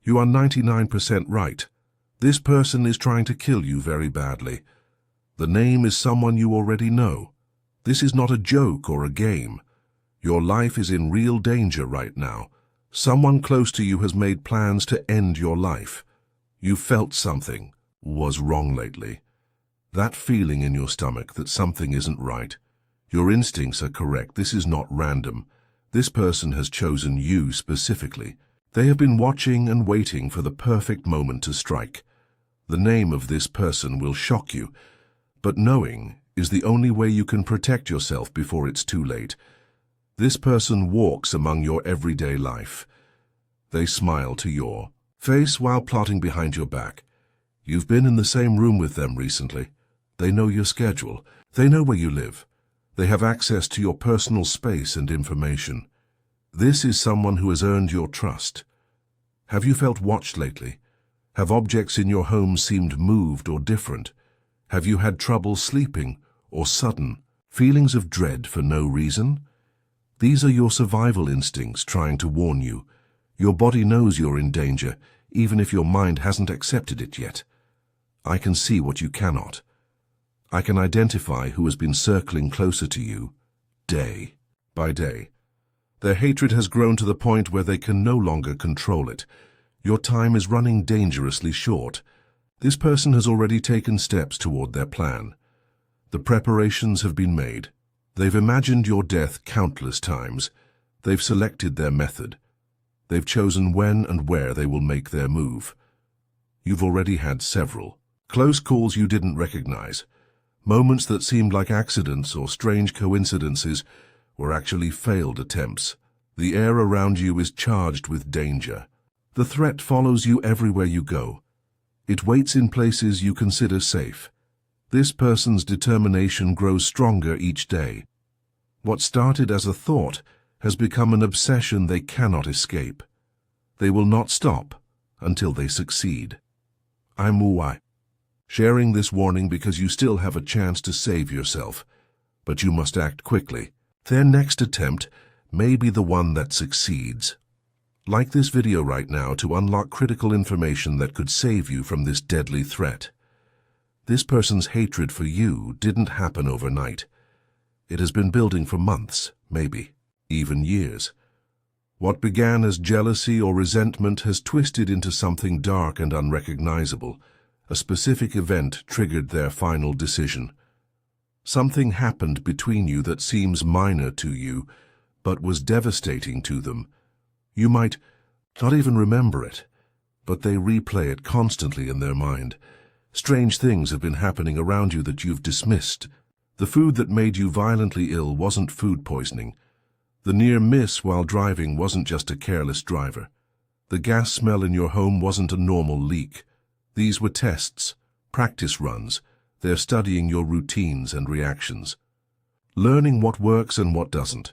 You are 99% right. This person is trying to kill you very badly. The name is someone you already know. This is not a joke or a game. Your life is in real danger right now. Someone close to you has made plans to end your life. You felt something was wrong lately. That feeling in your stomach that something isn't right. Your instincts are correct. This is not random. This person has chosen you specifically. They have been watching and waiting for the perfect moment to strike. The name of this person will shock you, but knowing is the only way you can protect yourself before it's too late. This person walks among your everyday life. They smile to your face while plotting behind your back. You've been in the same room with them recently. They know your schedule. They know where you live. They have access to your personal space and information. This is someone who has earned your trust. Have you felt watched lately? Have objects in your home seemed moved or different? Have you had trouble sleeping or sudden feelings of dread for no reason? These are your survival instincts trying to warn you. Your body knows you're in danger, even if your mind hasn't accepted it yet. I can see what you cannot. I can identify who has been circling closer to you, day by day. Their hatred has grown to the point where they can no longer control it. Your time is running dangerously short. This person has already taken steps toward their plan. The preparations have been made. They've imagined your death countless times. They've selected their method. They've chosen when and where they will make their move. You've already had several close calls you didn't recognize. Moments that seemed like accidents or strange coincidences were actually failed attempts. The air around you is charged with danger. The threat follows you everywhere you go. It waits in places you consider safe. This person's determination grows stronger each day. What started as a thought has become an obsession they cannot escape. They will not stop until they succeed. I'm Wu, sharing this warning because you still have a chance to save yourself, but you must act quickly. Their next attempt may be the one that succeeds. Like this video right now to unlock critical information that could save you from this deadly threat. This person's hatred for you didn't happen overnight. It has been building for months, maybe even years. What began as jealousy or resentment has twisted into something dark and unrecognizable. A specific event triggered their final decision. Something happened between you that seems minor to you, but was devastating to them. You might not even remember it, but they replay it constantly in their mind. Strange things have been happening around you that you've dismissed. The food that made you violently ill wasn't food poisoning. The near miss while driving wasn't just a careless driver. The gas smell in your home wasn't a normal leak. These were tests, practice runs. They're studying your routines and reactions. Learning what works and what doesn't.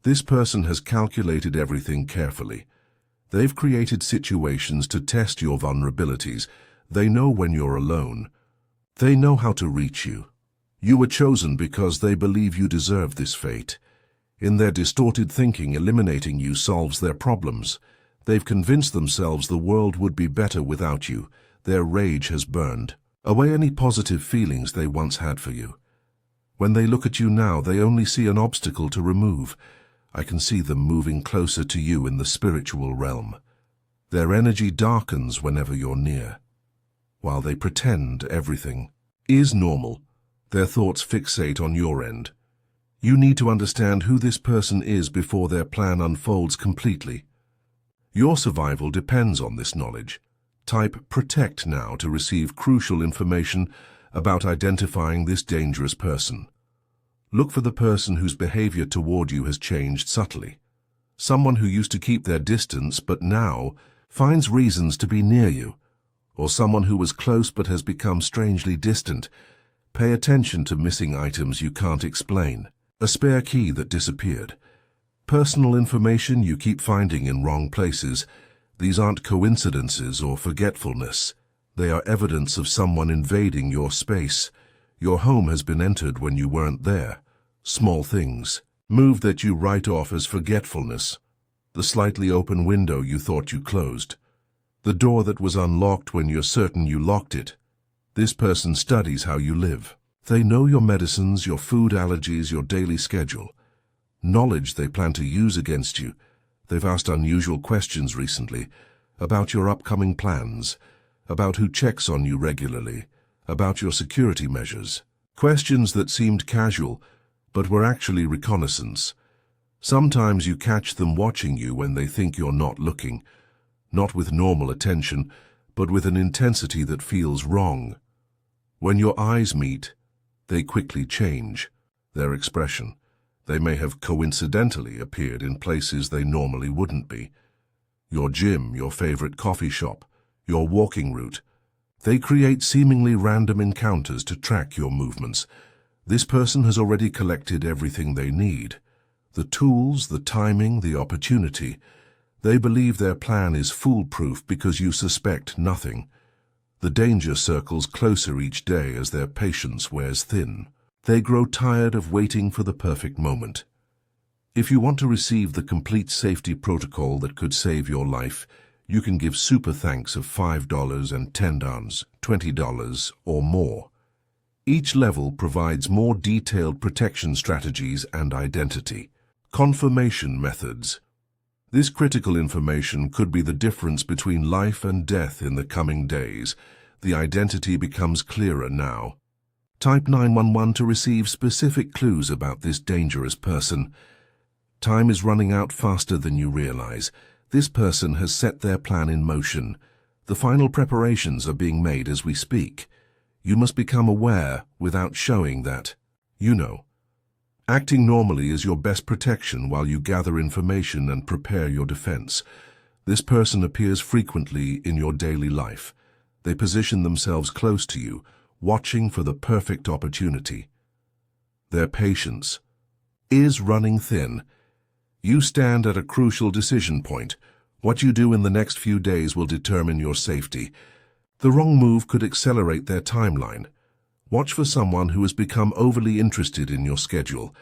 This person has calculated everything carefully. They've created situations to test your vulnerabilities. They know when you're alone. They know how to reach you. You were chosen because they believe you deserve this fate. In their distorted thinking, eliminating you solves their problems. They've convinced themselves the world would be better without you. Their rage has burned away any positive feelings they once had for you. When they look at you now, they only see an obstacle to remove. I can see them moving closer to you in the spiritual realm. Their energy darkens whenever you're near. While they pretend everything is normal, their thoughts fixate on your end. You need to understand who this person is before their plan unfolds completely. Your survival depends on this knowledge. Type "protect" now to receive crucial information about identifying this dangerous person. Look for the person whose behavior toward you has changed subtly. Someone who used to keep their distance but now finds reasons to be near you. Or someone who was close but has become strangely distant. Pay attention to missing items you can't explain. A spare key that disappeared. Personal information you keep finding in wrong places. These aren't coincidences or forgetfulness. They are evidence of someone invading your space. Your home has been entered when you weren't there. Small things. Move that you write off as forgetfulness. The slightly open window you thought you closed. The door that was unlocked when you're certain you locked it. This person studies how you live. They know your medicines, your food allergies, your daily schedule. Knowledge they plan to use against you. They've asked unusual questions recently about your upcoming plans, about who checks on you regularly, about your security measures. Questions that seemed casual, but were actually reconnaissance. Sometimes you catch them watching you when they think you're not looking, not with normal attention, but with an intensity that feels wrong. When your eyes meet, they quickly change their expression. They may have coincidentally appeared in places they normally wouldn't be. Your gym, your favorite coffee shop, your walking route. They create seemingly random encounters to track your movements. This person has already collected everything they need. The tools, the timing, the opportunity. They believe their plan is foolproof because you suspect nothing. The danger circles closer each day as their patience wears thin. They grow tired of waiting for the perfect moment. If you want to receive the complete safety protocol that could save your life, you can give super thanks of $5 and $10, $20 or more. Each level provides more detailed protection strategies and identity. Confirmation methods. This critical information could be the difference between life and death in the coming days. The identity becomes clearer now. Type 911 to receive specific clues about this dangerous person. Time is running out faster than you realize. This person has set their plan in motion. The final preparations are being made as we speak. You must become aware without showing that you know. Acting normally is your best protection while you gather information and prepare your defense. This person appears frequently in your daily life. They position themselves close to you, watching for the perfect opportunity. Their patience is running thin. You stand at a crucial decision point. What you do in the next few days will determine your safety. The wrong move could accelerate their timeline. Watch for someone who has become overly interested in your schedule.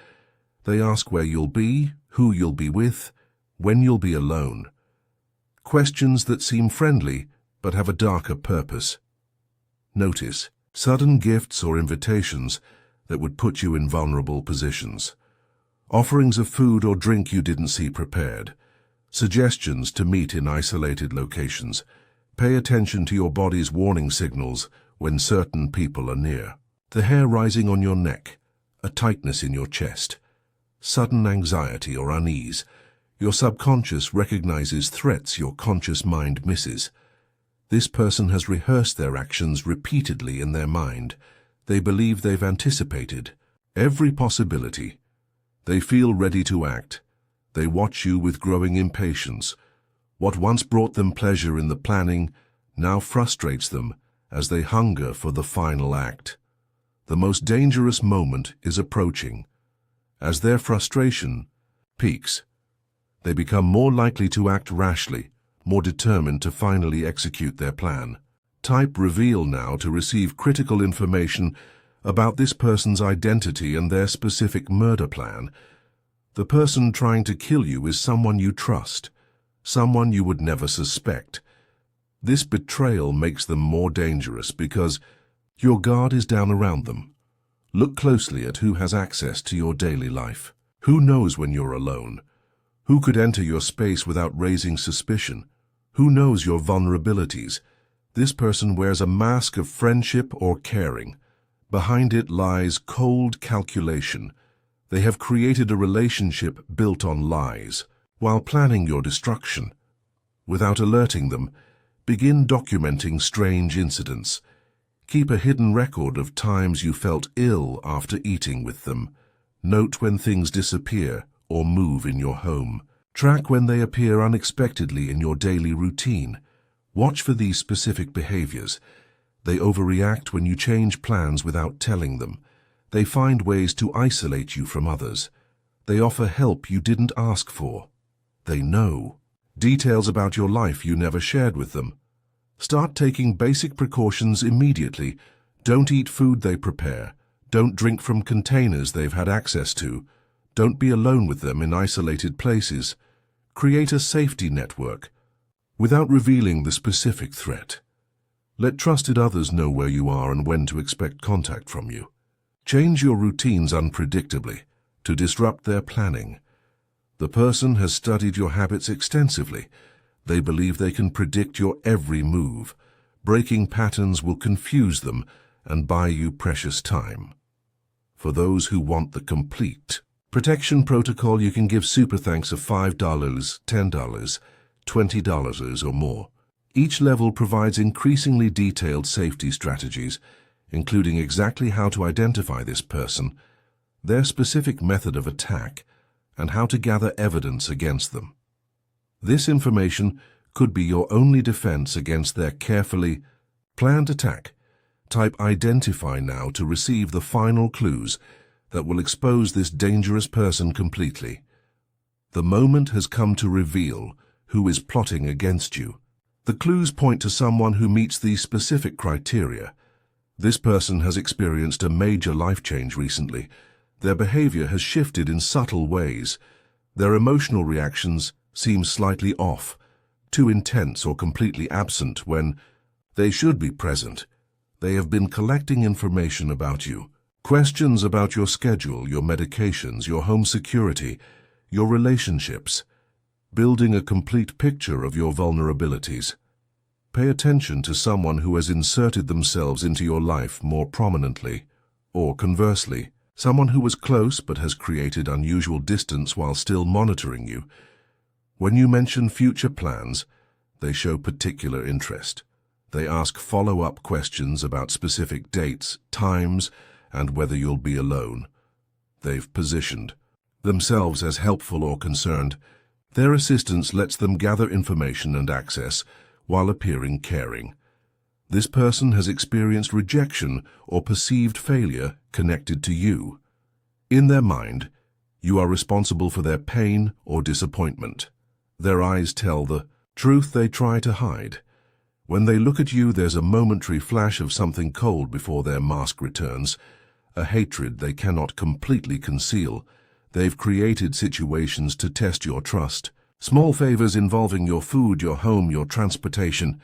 They ask where you'll be, who you'll be with, when you'll be alone. Questions that seem friendly but have a darker purpose. Notice sudden gifts or invitations that would put you in vulnerable positions. Offerings of food or drink you didn't see prepared. Suggestions to meet in isolated locations. Pay attention to your body's warning signals when certain people are near. The hair rising on your neck, a tightness in your chest, sudden anxiety or unease. Your subconscious recognizes threats your conscious mind misses. This person has rehearsed their actions repeatedly in their mind. They believe they've anticipated every possibility. They feel ready to act. They watch you with growing impatience. What once brought them pleasure in the planning now frustrates them as they hunger for the final act. The most dangerous moment is approaching. As their frustration peaks, they become more likely to act rashly, more determined to finally execute their plan. Type reveal now to receive critical information about this person's identity and their specific murder plan. The person trying to kill you is someone you trust, someone you would never suspect. This betrayal makes them more dangerous because your guard is down around them. Look closely at who has access to your daily life. Who knows when you're alone? Who could enter your space without raising suspicion? Who knows your vulnerabilities? This person wears a mask of friendship or caring. Behind it lies cold calculation. They have created a relationship built on lies. While planning your destruction, without alerting them, begin documenting strange incidents. Keep a hidden record of times you felt ill after eating with them. Note when things disappear or move in your home. Track when they appear unexpectedly in your daily routine. Watch for these specific behaviors. They overreact when you change plans without telling them. They find ways to isolate you from others. They offer help you didn't ask for. They know details about your life you never shared with them. Start taking basic precautions immediately. Don't eat food they prepare. Don't drink from containers they've had access to. Don't be alone with them in isolated places. Create a safety network. without revealing the specific threat. Let trusted others know where you are and when to expect contact from you. Change your routines unpredictably to disrupt their planning. The person has studied your habits extensively. They believe they can predict your every move. Breaking patterns will confuse them and buy you precious time. For those who want the complete protection protocol, you can give super thanks of $5, $10, $20 or more. Each level provides increasingly detailed safety strategies, including exactly how to identify this person, their specific method of attack, and how to gather evidence against them. This information could be your only defense against their carefully planned attack. Type Identify now to receive the final clues that will expose this dangerous person completely. The moment has come to reveal who is plotting against you. The clues point to someone who meets these specific criteria. This person has experienced a major life change recently. Their behavior has shifted in subtle ways. Their emotional reactions seem slightly off, too intense or completely absent when they should be present. They have been collecting information about you. Questions about your schedule, your medications, your home security, your relationships. Building a complete picture of your vulnerabilities. Pay attention to someone who has inserted themselves into your life more prominently, or conversely, someone who was close but has created unusual distance while still monitoring you. When you mention future plans, they show particular interest. They ask follow-up questions about specific dates, times, and whether you'll be alone. They've positioned themselves as helpful or concerned. Their assistance lets them gather information and access while appearing caring. This person has experienced rejection or perceived failure connected to you. In their mind, you are responsible for their pain or disappointment. Their eyes tell the truth they try to hide. When they look at you, there's a momentary flash of something cold before their mask returns, a hatred they cannot completely conceal. They've created situations to test your trust. Small favors involving your food, your home, your transportation,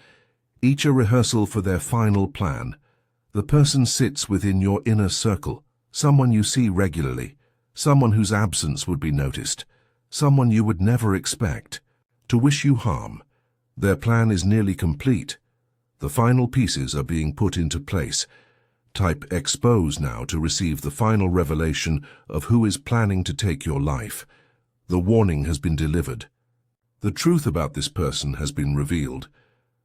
each a rehearsal for their final plan. The person sits within your inner circle, someone you see regularly, someone whose absence would be noticed, someone you would never expect to wish you harm. Their plan is nearly complete. The final pieces are being put into place. Type Expose now to receive the final revelation of who is planning to take your life. The warning has been delivered. The truth about this person has been revealed.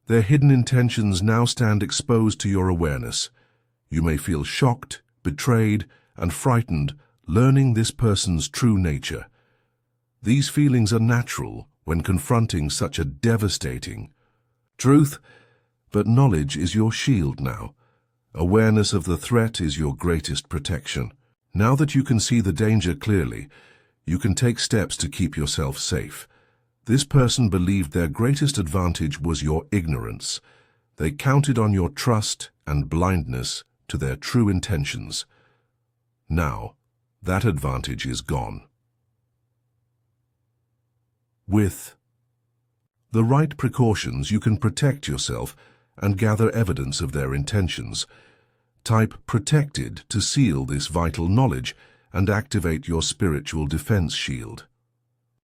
Their hidden intentions now stand exposed to your awareness. You may feel shocked, betrayed, and frightened, learning this person's true nature. These feelings are natural when confronting such a devastating truth, but knowledge is your shield now. Awareness of the threat is your greatest protection. Now that you can see the danger clearly, you can take steps to keep yourself safe. This person believed their greatest advantage was your ignorance. They counted on your trust and blindness to their true intentions. Now, that advantage is gone. With the right precautions, you can protect yourself and gather evidence of their intentions. Type Protected to seal this vital knowledge and activate your spiritual defense shield.